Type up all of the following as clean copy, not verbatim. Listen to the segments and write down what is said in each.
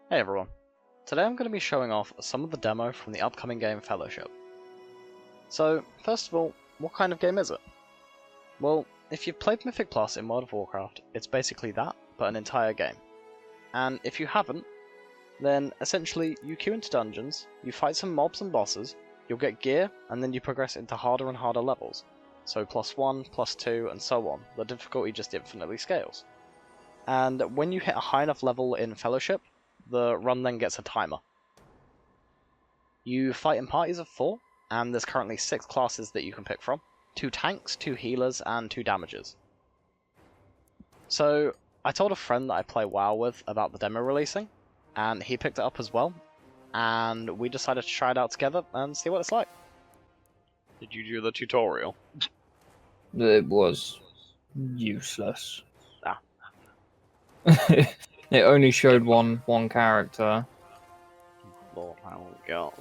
Hey everyone, today I'm going to be showing off some of the demo from the upcoming game Fellowship. So, first of all, what kind of game is it? Well, if you've played Mythic Plus in World of Warcraft, it's basically that, but an entire game. And if you haven't, then essentially you queue into dungeons, you fight some mobs and bosses, you'll get gear, and then you progress into harder and harder levels. So +1, +2, and so on. The difficulty just infinitely scales. And when you hit a high enough level in Fellowship, the run then gets a timer. You fight in parties of 4, and there's currently 6 classes that you can pick from. 2 tanks, 2 healers, and 2 damagers. So, I told a friend that I play WoW with about the demo releasing, and he picked it up as well, and we decided to try it out together and see what it's like. Did you do the tutorial? It was useless. Ah. It only showed one character. Lord, how go?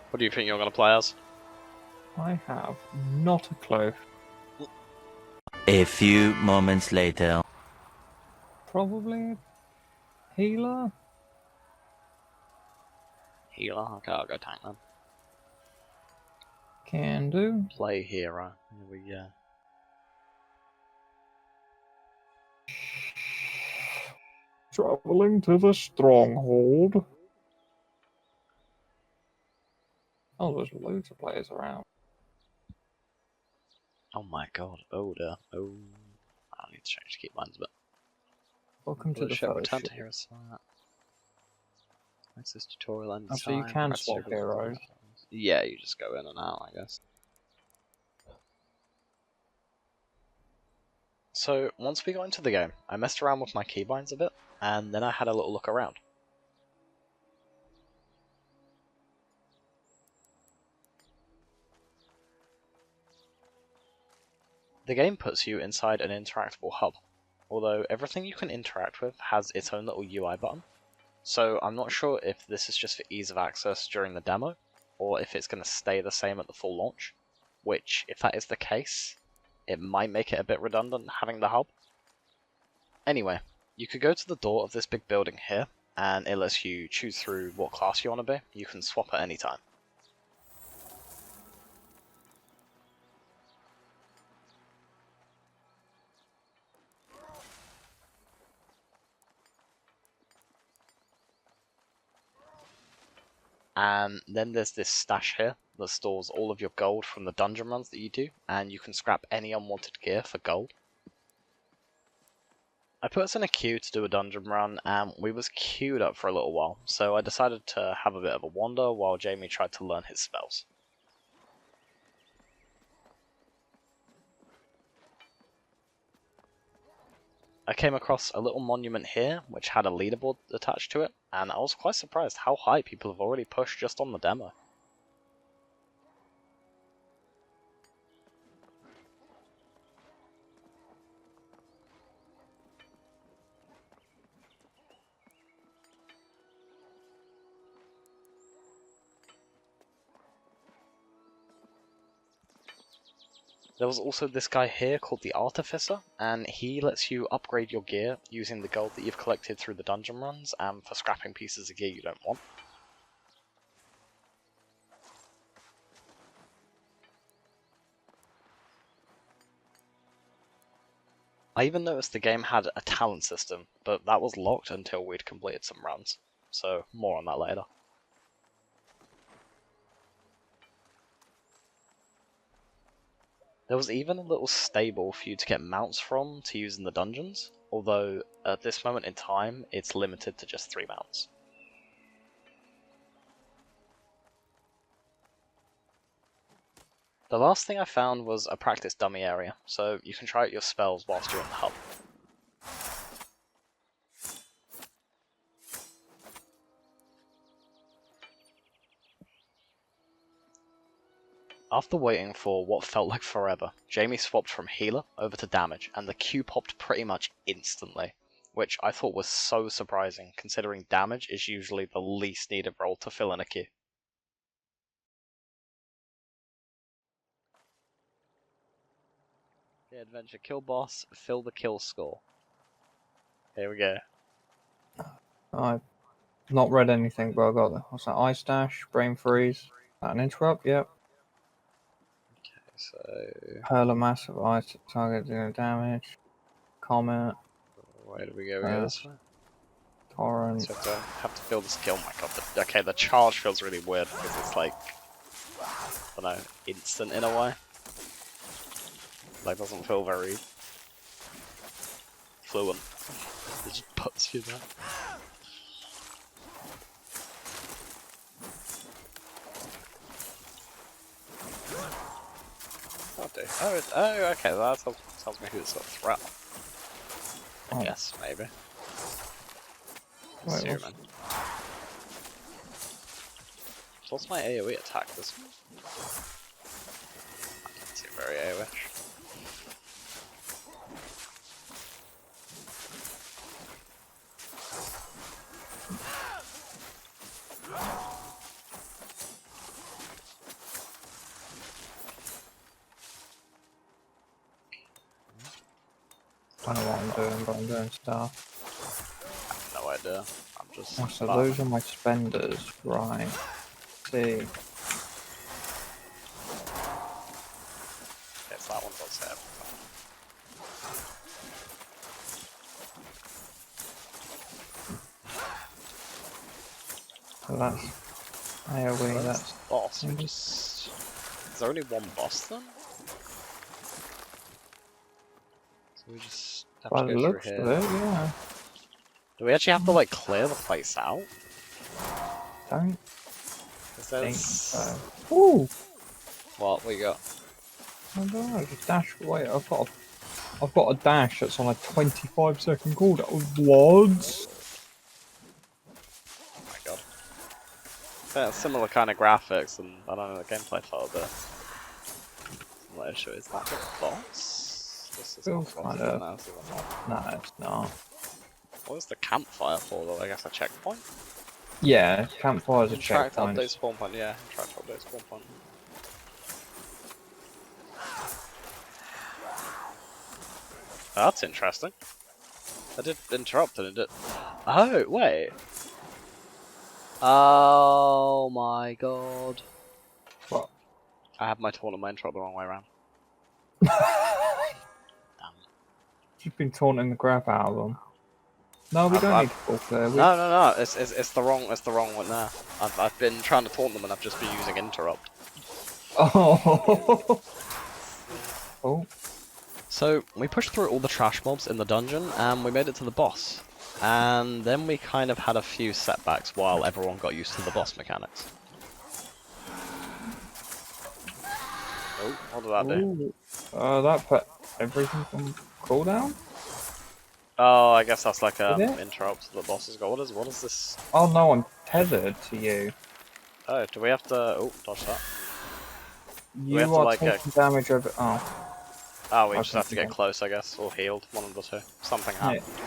What do you think you're going to play as? I have not a clue. A few moments later. Probably healer? Healer? Okay, I'll go tank then. Can do. Play hero. Here we go. Traveling to the stronghold. Oh, there's loads of players around. Oh my god, odor. Oh, I need to change to keep mine a bit. Welcome to the Return Fellowship. to Hero Slot. Access tutorial anytime. So you can swap heroes. Yeah, you just go in and out, I guess. So, once we got into the game, I messed around with my keybinds a bit, and then I had a little look around. The game puts you inside an interactable hub, although everything you can interact with has its own little UI button, so I'm not sure if this is just for ease of access during the demo, or if it's going to stay the same at the full launch, which, if that is the case, it might make it a bit redundant having the hub. Anyway, you could go to the door of this big building here, and it lets you choose through what class you want to be. You can swap at any time. And then there's this stash here that stores all of your gold from the dungeon runs that you do, and you can scrap any unwanted gear for gold. I put us in a queue to do a dungeon run, and we was queued up for a little while, so I decided to have a bit of a wander while Jamie tried to learn his spells. I came across a little monument here, which had a leaderboard attached to it, and I was quite surprised how high people have already pushed just on the demo. There was also this guy here called the Artificer, and he lets you upgrade your gear using the gold that you've collected through the dungeon runs and for scrapping pieces of gear you don't want. I even noticed the game had a talent system, but that was locked until we'd completed some runs, so more on that later. There was even a little stable for you to get mounts from to use in the dungeons, although at this moment in time it's limited to just 3 mounts. The last thing I found was a practice dummy area, so you can try out your spells whilst you're in the hub. After waiting for what felt like forever, Jamie swapped from healer over to damage, and the queue popped pretty much instantly, which I thought was so surprising considering damage is usually the least needed role to fill in a queue. adventure, kill boss, fill the kill score. Here we go. I've not read anything, but I got that. What's that? Ice dash, brain freeze, an interrupt. Yep. Okay, so Hurl a massive ice at target, zero damage. Comet, where do we go? We go this way. torrent. So have to fill this kill. Oh my god. Okay, the charge feels really weird because it's like, I don't know, instant in a way. Like doesn't feel very fluent. It just puts you there. Oh, okay, that tells me who's a threat. I guess, maybe. Wait, Assuming. So what's my AoE attack this one? I don't seem very AoE-ish. I don't know what I'm doing, but I'm doing stuff. I have no idea. I'm just. Oh, so those are my spenders, right? See. Yes, that one does have. So that's AoE, that's boss. We just. Is there only one boss then? So we just have by to the go looks through of here. it, yeah. Do we actually have to like clear the place out? Don't Cause think there's... so. Ooh! What we got? I don't know, just dash away. I've got a dash that's on a 25-second cooldown. What? Oh my god. Yeah, similar kind of graphics, and I don't know, the gameplay felt a bit. Similar issue. Is that the boss? This is Feels not kind of. No, this is not. No, it's not. What was the campfire for though? I guess a checkpoint? Yeah, campfire's a Interact checkpoint. update spawn point, yeah. Interact update spawn point. That's interesting. I did interrupt and it did. Oh, wait. Oh my god. What? I have my taunt and my interrupt the wrong way around. You've been taunting the crap out of them. No, we don't need to go there. No. It's the wrong one there. I've been trying to taunt them and I've just been using interrupt. Oh. Oh. So we pushed through all the trash mobs in the dungeon and we made it to the boss. And then we kind of had a few setbacks while everyone got used to the boss mechanics. Oh, what did that do? That put everything on cooldown? Oh, I guess that's like Did it? interrupt that the boss has got. What is this? Oh no, I'm tethered to you. Oh, do we have to... Oh, dodge that. You have to, are like, taking damage over. Oh. Oh, we just Okay, have to get yeah. close, I guess, or healed, one of the two. Something happened. Yeah.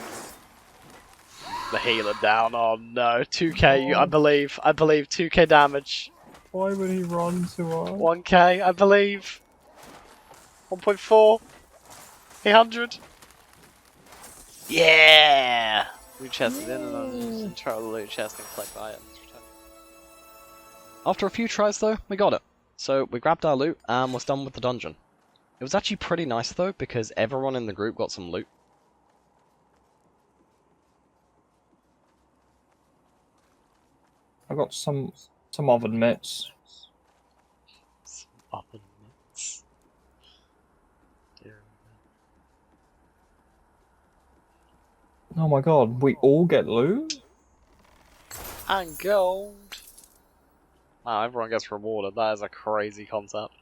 The healer down, oh no, 2k, I believe, 2k damage. Why would he run to us? 1k, I believe. 1.4. 800. Yeah! Loot chest is in and then control the loot chest and collect the items. After a few tries though, we got it. So we grabbed our loot and was done with the dungeon. It was actually pretty nice though, because everyone in the group got some loot. I got some oven mitts. Some oven mitts. Oh my god, we all get loot? And gold! Wow, everyone gets rewarded. That is a crazy concept.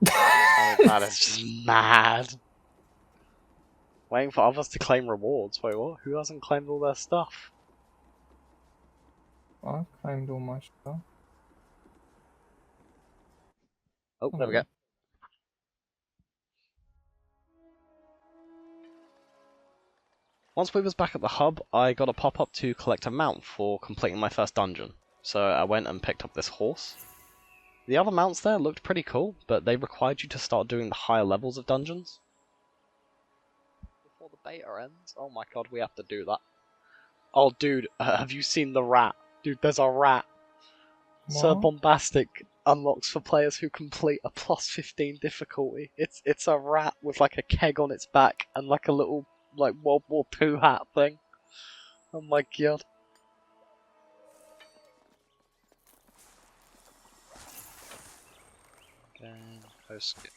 That is just mad. Waiting for others to claim rewards. Wait, what? Who hasn't claimed all their stuff? I claimed all my stuff. Oh, there we go. Once we was back at the hub, I got a pop-up to collect a mount for completing my first dungeon. So I went and picked up this horse. The other mounts there looked pretty cool, but they required you to start doing the higher levels of dungeons. beta ends. Oh my god, we have to do that. Oh, dude, have you seen the rat? Dude, there's a rat. Sir What? Bombastic unlocks for players who complete a +15 difficulty. It's a rat with like a keg on its back and like a little like World War II hat thing. Oh my god.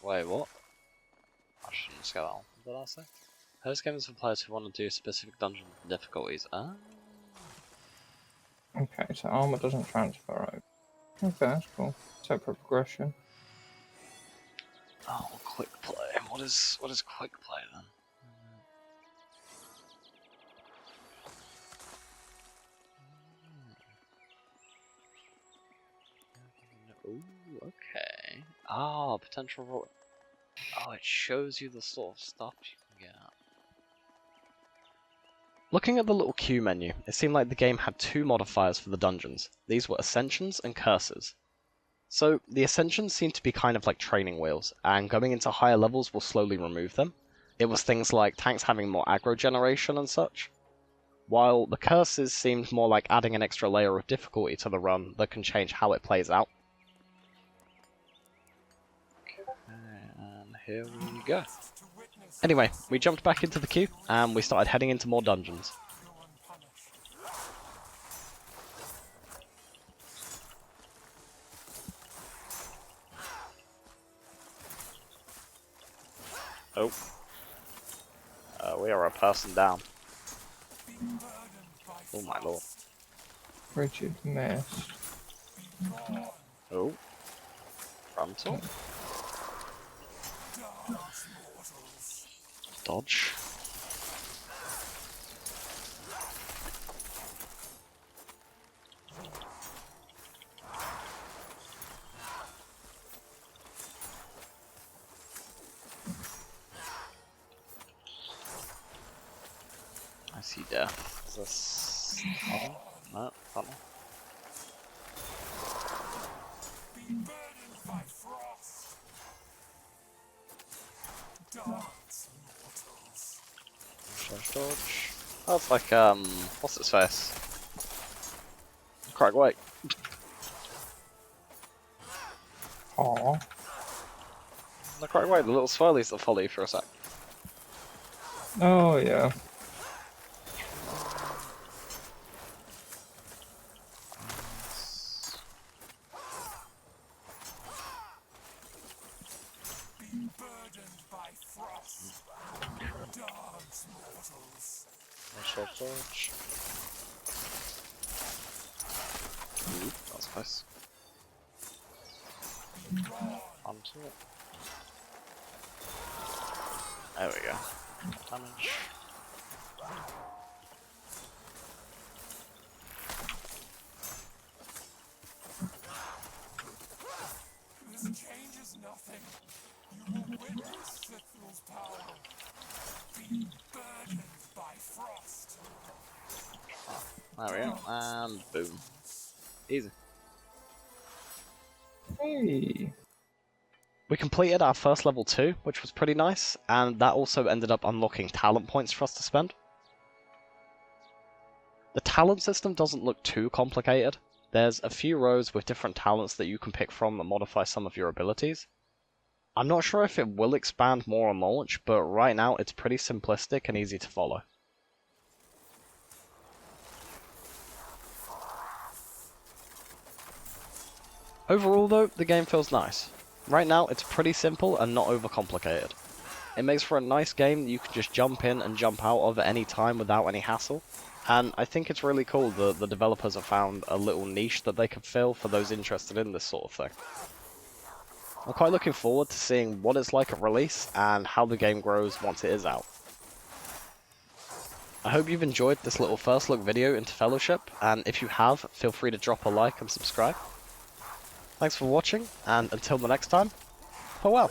Wait, what? I shouldn't scale that on. What did I say? Host game is for players who want to do specific dungeon difficulties. Ah. Okay, so armor doesn't transfer over. Okay, that's cool. Separate progression. Oh, quick play. What is quick play then? Ooh, okay. Ah, potential roll. Oh, it shows you the sort of stuff you can get. Looking at the little queue menu, it seemed like the game had two modifiers for the dungeons. These were Ascensions and Curses. So, the Ascensions seem to be kind of like training wheels, and going into higher levels will slowly remove them. It was things like tanks having more aggro generation and such. While the Curses seemed more like adding an extra layer of difficulty to the run that can change how it plays out. And here we go. Anyway, we jumped back into the queue, and we started heading into more dungeons. Oh. We are a person down. Oh my lord. Rigid nest. Oh. Frontal. Dodge. I see death. Is this tunnel? No, tunnel. Dodge. Oh, it's like, what's its face? Crack wait. Aw. The crack wait, the little swirlies that follow you for a sec. Oh, yeah. Dodge. Ooh, that's nice. Onto it. There we go. Damage. This changes nothing. You will witness Cithral's power. Be burdened by frost. There we go. And boom. Easy. Hey. We completed our first level 2, which was pretty nice, and that also ended up unlocking talent points for us to spend. The talent system doesn't look too complicated. There's a few rows with different talents that you can pick from that modify some of your abilities. I'm not sure if it will expand more on launch, but right now it's pretty simplistic and easy to follow. Overall though, the game feels nice. Right now it's pretty simple and not overcomplicated. It makes for a nice game that you can just jump in and jump out of at any time without any hassle. And I think it's really cool that the developers have found a little niche that they can fill for those interested in this sort of thing. I'm quite looking forward to seeing what it's like at release and how the game grows once it is out. I hope you've enjoyed this little first look video into Fellowship, and if you have, feel free to drop a like and subscribe. Thanks for watching, and until the next time, farewell.